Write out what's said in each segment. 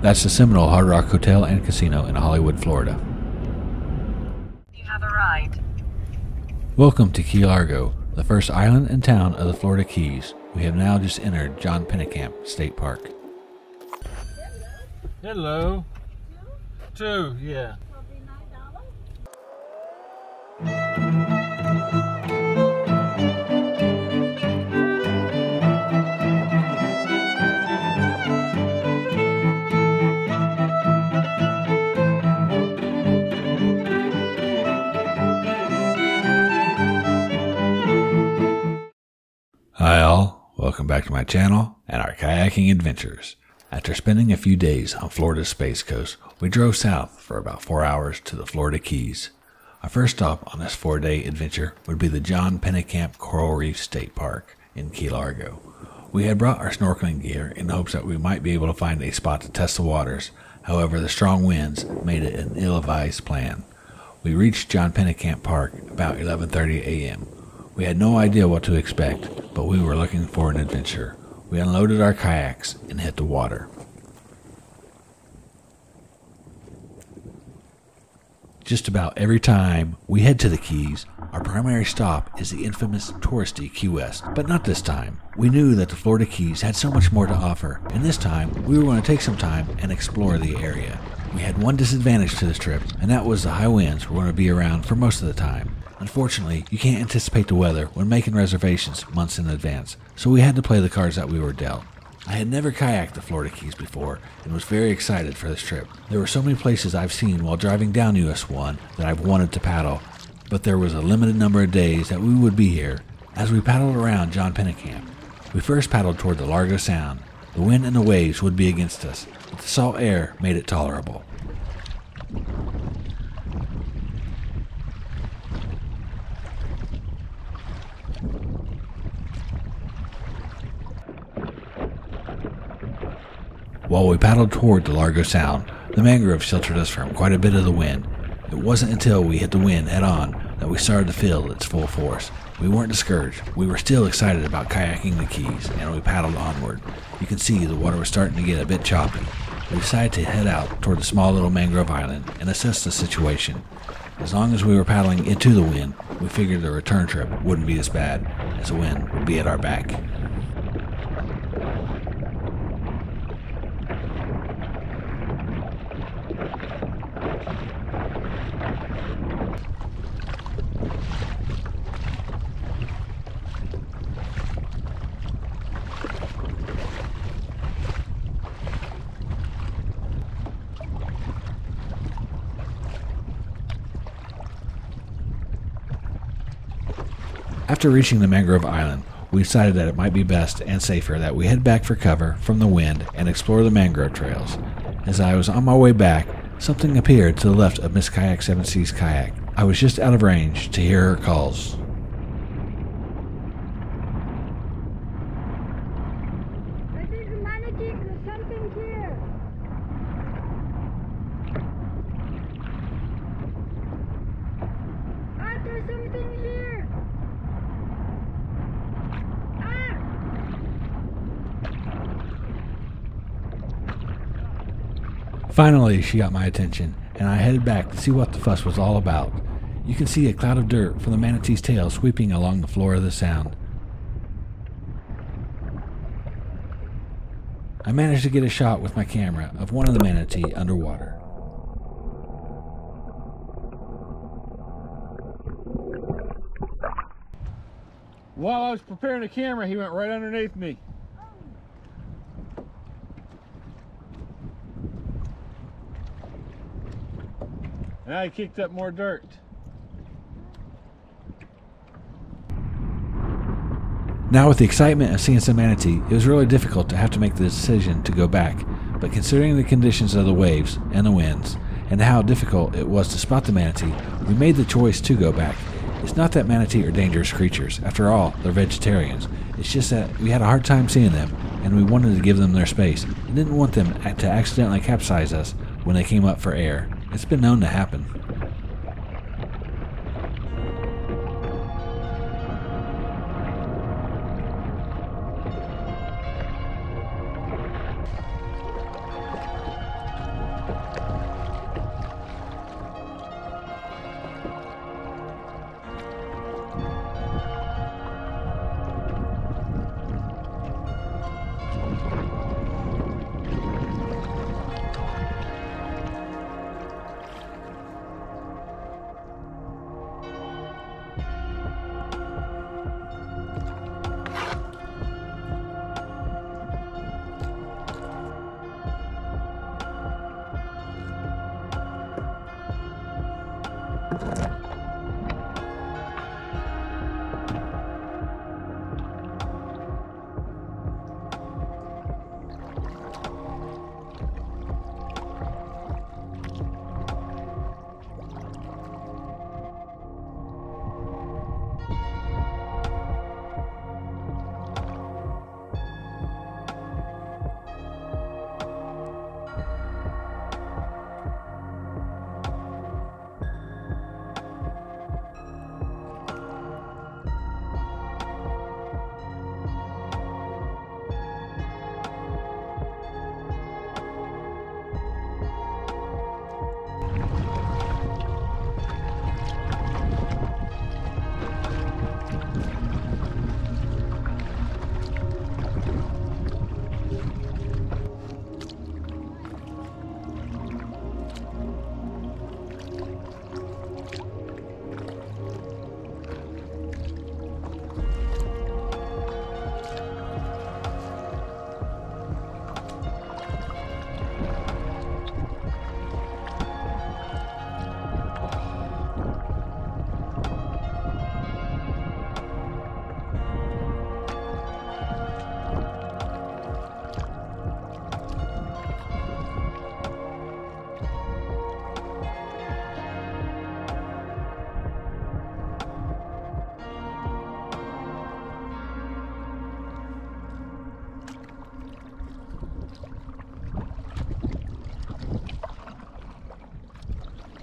That's the Seminole Hard Rock Hotel and Casino in Hollywood, Florida. You have arrived. Welcome to Key Largo, the first island and town of the Florida Keys. We have now just entered John Pennekamp State Park. Hello. Two, yeah. Hi all, welcome back to my channel and our kayaking adventures. After spending a few days on Florida's Space Coast, we drove south for about 4 hours to the Florida Keys. Our first stop on this 4-day adventure would be the John Pennekamp Coral Reef State Park in Key Largo. We had brought our snorkeling gear in hopes that we might be able to find a spot to test the waters. However, the strong winds made it an ill-advised plan. We reached John Pennekamp Park about 11:30 a.m. We had no idea what to expect, but we were looking for an adventure. We unloaded our kayaks and hit the water. Just about every time we head to the Keys, our primary stop is the infamous touristy Key West. But not this time. We knew that the Florida Keys had so much more to offer, and this time we were going to take some time and explore the area. We had one disadvantage to this trip, and that was the high winds were going to be around for most of the time. Unfortunately, you can't anticipate the weather when making reservations months in advance, so we had to play the cards that we were dealt. I had never kayaked the Florida Keys before and was very excited for this trip. There were so many places I've seen while driving down US 1 that I've wanted to paddle, but there was a limited number of days that we would be here. As we paddled around John Pennekamp, we first paddled toward the Largo Sound. The wind and the waves would be against us, but the salt air made it tolerable. While we paddled toward the Largo Sound, the mangrove sheltered us from quite a bit of the wind. It wasn't until we hit the wind head-on that we started to feel its full force. We weren't discouraged. We were still excited about kayaking the Keys, and we paddled onward. You can see the water was starting to get a bit choppy. We decided to head out toward the small little mangrove island and assess the situation. As long as we were paddling into the wind, we figured the return trip wouldn't be as bad, as the wind would be at our back. After reaching the mangrove island, we decided that it might be best and safer that we head back for cover from the wind and explore the mangrove trails. As I was on my way back, something appeared to the left of Miss Kayak 7C's kayak. I was just out of range to hear her calls. I think the manatee or something here. Ah, there's something here. Finally, she got my attention, and I headed back to see what the fuss was all about. You can see a cloud of dirt from the manatee's tail sweeping along the floor of the sound. I managed to get a shot with my camera of one of the manatee underwater. While I was preparing the camera, he went right underneath me. And I kicked up more dirt. Now with the excitement of seeing some manatee, it was really difficult to have to make the decision to go back, but considering the conditions of the waves and the winds, and how difficult it was to spot the manatee, we made the choice to go back. It's not that manatee are dangerous creatures. After all, they're vegetarians. It's just that we had a hard time seeing them, and we wanted to give them their space, and didn't want them to accidentally capsize us when they came up for air. It's been known to happen.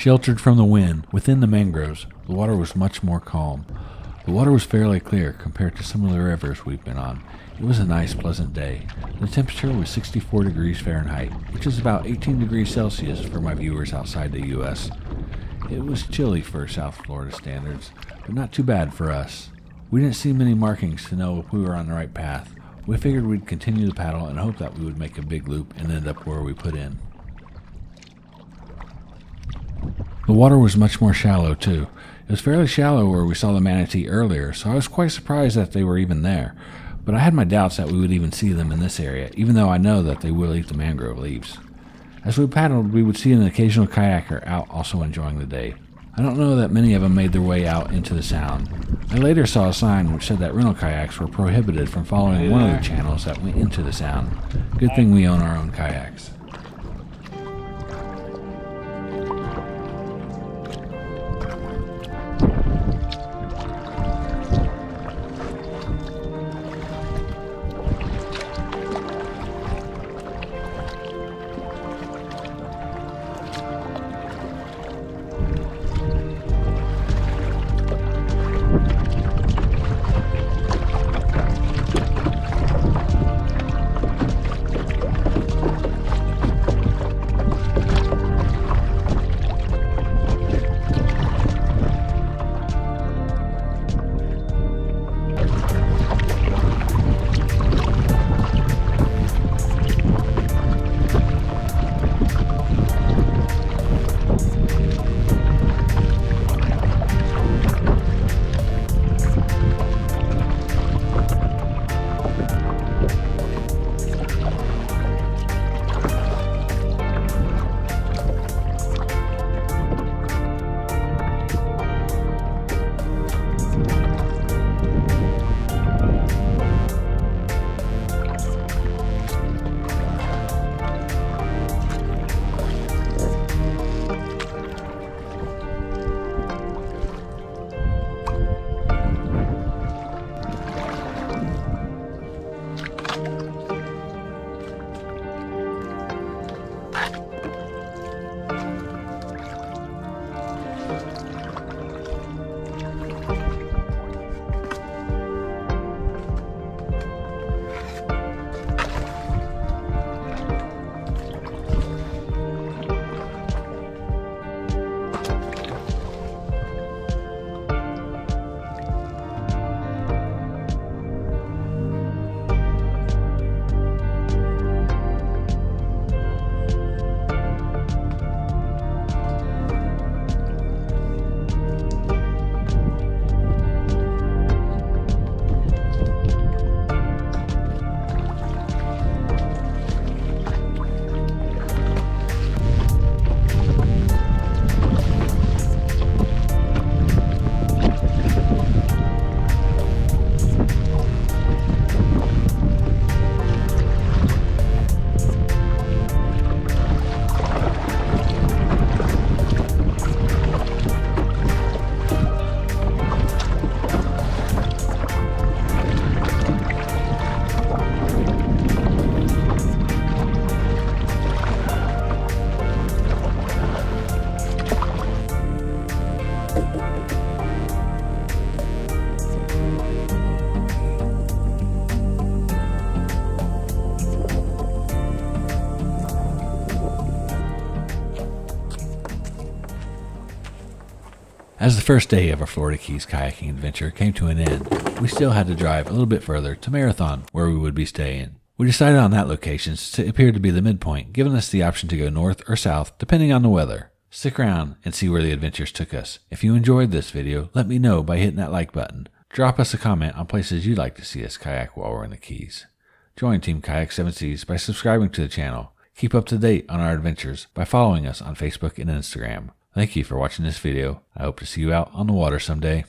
Sheltered from the wind, within the mangroves, the water was much more calm. The water was fairly clear compared to some of the rivers we've been on. It was a nice, pleasant day. The temperature was 64 degrees Fahrenheit, which is about 18 degrees Celsius for my viewers outside the U.S. It was chilly for South Florida standards, but not too bad for us. We didn't see many markings to know if we were on the right path. We figured we'd continue the paddle and hope that we would make a big loop and end up where we put in. The water was much more shallow, too. It was fairly shallow where we saw the manatee earlier, so I was quite surprised that they were even there. But I had my doubts that we would even see them in this area, even though I know that they will eat the mangrove leaves. As we paddled, we would see an occasional kayaker out also enjoying the day. I don't know that many of them made their way out into the sound. I later saw a sign which said that rental kayaks were prohibited from following one of the channels that went into the sound. Good thing we own our own kayaks. As the first day of our Florida Keys kayaking adventure came to an end, we still had to drive a little bit further to Marathon, where we would be staying. We decided on that location since it appeared to be the midpoint, giving us the option to go north or south depending on the weather. Stick around and see where the adventures took us. If you enjoyed this video, let me know by hitting that like button. Drop us a comment on places you'd like to see us kayak while we're in the Keys. Join Team Kayak 7 Seas by subscribing to the channel. Keep up to date on our adventures by following us on Facebook and Instagram. Thank you for watching this video. I hope to see you out on the water someday.